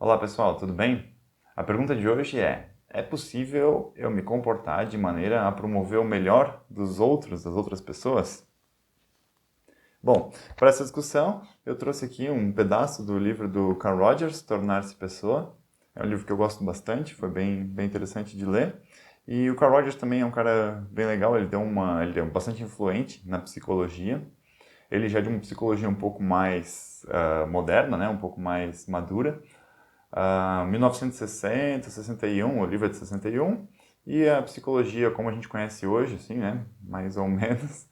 Olá pessoal, tudo bem? A pergunta de hoje é possível eu me comportar de maneira a promover o melhor dos outros, das outras pessoas? Bom, para essa discussão, eu trouxe aqui um pedaço do livro do Carl Rogers, Tornar-se Pessoa. É um livro que eu gosto bastante, foi bem interessante de ler. E o Carl Rogers também é um cara bem legal, ele é bastante influente na psicologia. Ele já é de uma psicologia um pouco mais moderna, né, um pouco mais madura. 1960, 61, o livro é de 61, e a psicologia como a gente conhece hoje, assim, né, mais ou menos,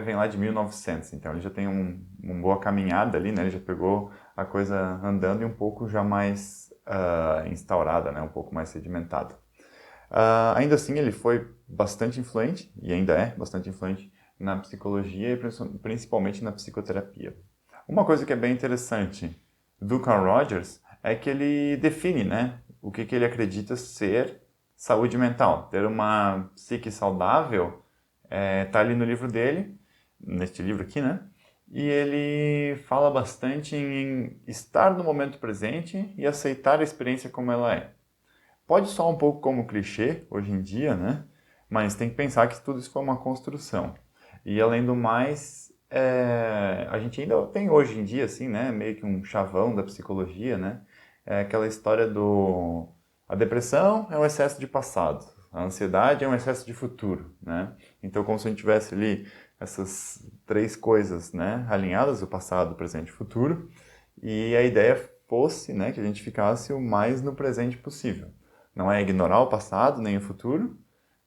vem lá de 1900. Então ele já tem uma boa caminhada ali, né, ele já pegou a coisa andando e um pouco já mais instaurada, né, um pouco mais sedimentada. Ainda assim, ele foi bastante influente, e ainda é bastante influente, na psicologia e principalmente na psicoterapia. Uma coisa que é bem interessante do Carl Rogers é que ele define, né, o que ele acredita ser saúde mental. Ter uma psique saudável está ali no livro dele, neste livro aqui, né? E ele fala bastante em estar no momento presente e aceitar a experiência como ela é. Pode soar um pouco como clichê hoje em dia, né? Mas tem que pensar que tudo isso foi uma construção. E além do mais, a gente ainda tem hoje em dia, assim, né? Meio que um chavão da psicologia, né? É aquela história do... A depressão é um excesso de passado. A ansiedade é um excesso de futuro, né? Então, como se a gente tivesse ali essas três coisas, né? Alinhadas, o passado, o presente e o futuro. E a ideia fosse, né? Que a gente ficasse o mais no presente possível. Não é ignorar o passado nem o futuro,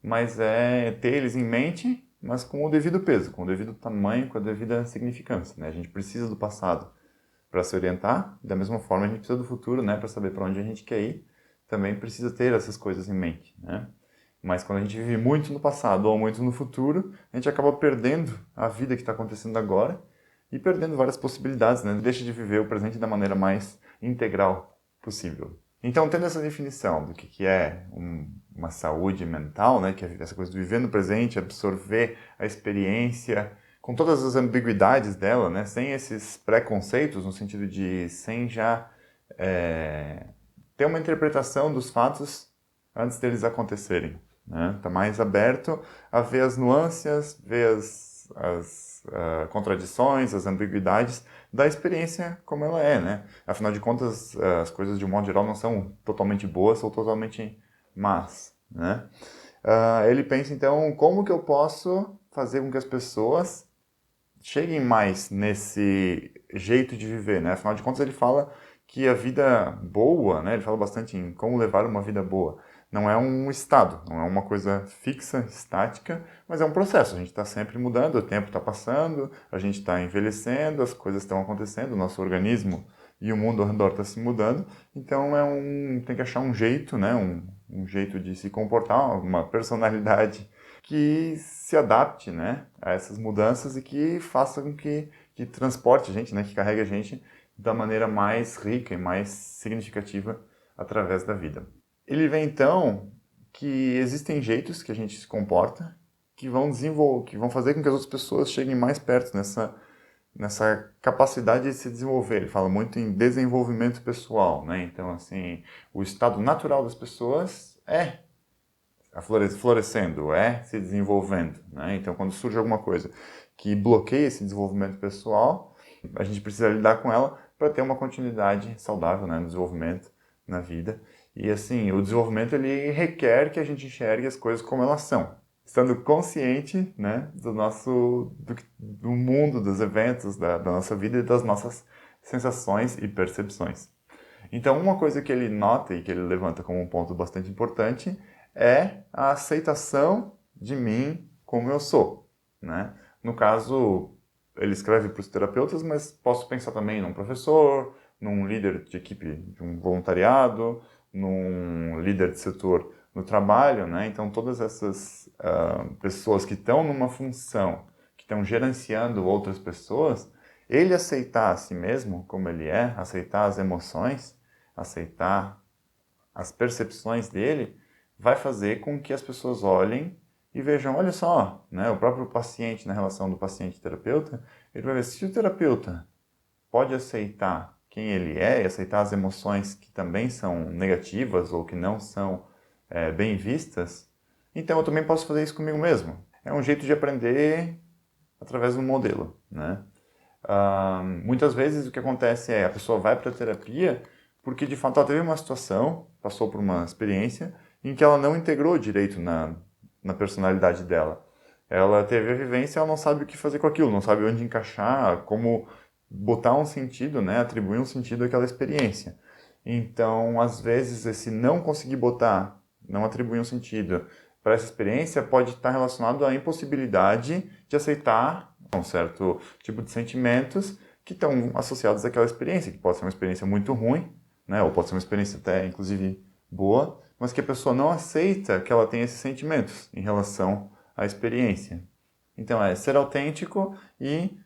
mas é ter eles em mente, mas com o devido peso, com o devido tamanho, com a devida significância. Né? A gente precisa do passado para se orientar, da mesma forma a gente precisa do futuro, né, para saber para onde a gente quer ir, também precisa ter essas coisas em mente. Né? Mas quando a gente vive muito no passado ou muito no futuro, a gente acaba perdendo a vida que está acontecendo agora e perdendo várias possibilidades, né? Deixa de viver o presente da maneira mais integral possível. Então, tendo essa definição do que é uma saúde mental, né, que é essa coisa de viver no presente, absorver a experiência com todas as ambiguidades dela, né, sem esses preconceitos, no sentido de sem já ter uma interpretação dos fatos antes deles acontecerem. Né? Tá mais aberto a ver as nuances, ver as contradições, as ambiguidades da experiência como ela é, né? Afinal de contas, as coisas de um modo geral não são totalmente boas ou totalmente más, né? Ele pensa então como que eu posso fazer com que as pessoas cheguem mais nesse jeito de viver, né? Afinal de contas, ele fala que a vida boa, né? Ele fala bastante em como levar uma vida boa. Não é um estado, não é uma coisa fixa, estática, mas é um processo. A gente está sempre mudando, o tempo está passando, a gente está envelhecendo, as coisas estão acontecendo, o nosso organismo e o mundo ao redor está se mudando. Então tem que achar um jeito, né? Um jeito de se comportar, uma personalidade que se adapte, né, a essas mudanças e que faça com que transporte a gente, né, que carregue a gente da maneira mais rica e mais significativa através da vida. Ele vê então que existem jeitos que a gente se comporta que vão fazer com que as outras pessoas cheguem mais perto nessa capacidade de se desenvolver. Ele fala muito em desenvolvimento pessoal, né? Então, assim, o estado natural das pessoas é florescendo, se desenvolvendo. Né? Então, quando surge alguma coisa que bloqueia esse desenvolvimento pessoal, a gente precisa lidar com ela para ter uma continuidade saudável, né, no desenvolvimento, na vida. E assim, o desenvolvimento ele requer que a gente enxergue as coisas como elas são, estando consciente, né, do mundo, dos eventos, da nossa vida e das nossas sensações e percepções. Então, uma coisa que ele nota e que ele levanta como um ponto bastante importante é a aceitação de mim como eu sou, né? No caso, ele escreve para os terapeutas, mas posso pensar também num professor, num líder de equipe de um voluntariado, num líder de setor no trabalho, né? Então, todas essas pessoas que estão numa função, que estão gerenciando outras pessoas, ele aceitar a si mesmo como ele é, aceitar as emoções, aceitar as percepções dele, vai fazer com que as pessoas olhem e vejam, olha só, né, o próprio paciente, na relação do paciente-terapeuta, ele vai ver se o terapeuta pode aceitar quem ele é e aceitar as emoções que também são negativas ou que não são bem vistas, então eu também posso fazer isso comigo mesmo. É um jeito de aprender através do modelo, né? Muitas vezes o que acontece é a pessoa vai para a terapia porque de fato ela teve uma situação, passou por uma experiência em que ela não integrou direito na personalidade dela. Ela teve a vivência, ela não sabe o que fazer com aquilo, não sabe onde encaixar, como botar um sentido, né, atribuir um sentido àquela experiência. Então, às vezes, esse não conseguir botar, não atribuir um sentido para essa experiência pode estar relacionado à impossibilidade de aceitar um certo tipo de sentimentos que estão associados àquela experiência, que pode ser uma experiência muito ruim, né, ou pode ser uma experiência até, inclusive, boa, mas que a pessoa não aceita que ela tenha esses sentimentos em relação à experiência. Então, é ser autêntico e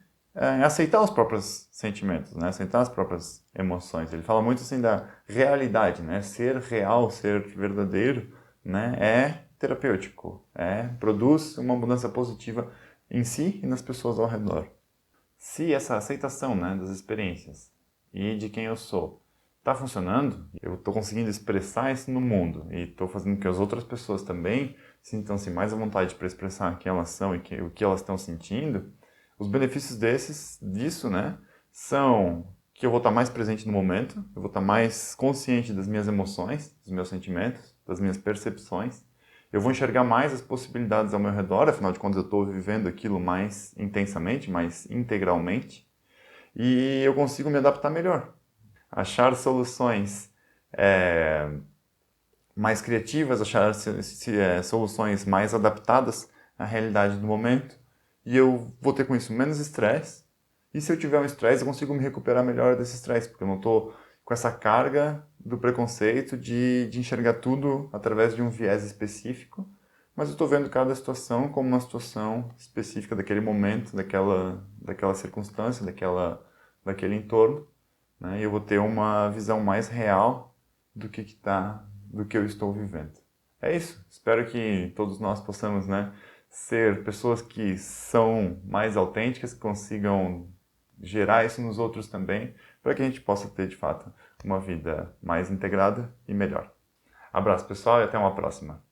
aceitar os próprios sentimentos, né? Aceitar as próprias emoções. Ele fala muito assim da realidade, né? Ser real, ser verdadeiro, né? É terapêutico, produz uma mudança positiva em si e nas pessoas ao redor. Se essa aceitação, né, das experiências e de quem eu sou está funcionando, eu estou conseguindo expressar isso no mundo e estou fazendo com que as outras pessoas também sintam-se mais à vontade para expressar quem elas são e o que elas estão sentindo, os benefícios disso, né, são que eu vou estar mais presente no momento, eu vou estar mais consciente das minhas emoções, dos meus sentimentos, das minhas percepções, eu vou enxergar mais as possibilidades ao meu redor, afinal de contas eu estou vivendo aquilo mais intensamente, mais integralmente, e eu consigo me adaptar melhor. Achar soluções mais criativas, achar soluções mais adaptadas à realidade do momento, e eu vou ter com isso menos estresse, e se eu tiver um estresse eu consigo me recuperar melhor desse estresse, porque eu não estou com essa carga do preconceito de enxergar tudo através de um viés específico, mas eu estou vendo cada situação como uma situação específica daquele momento, daquela circunstância, daquele entorno, né? E eu vou ter uma visão mais real do que eu estou vivendo. É isso. Espero que todos nós possamos, né, ser pessoas que são mais autênticas, que consigam gerar isso nos outros também, para que a gente possa ter, de fato, uma vida mais integrada e melhor. Abraço, pessoal, e até uma próxima.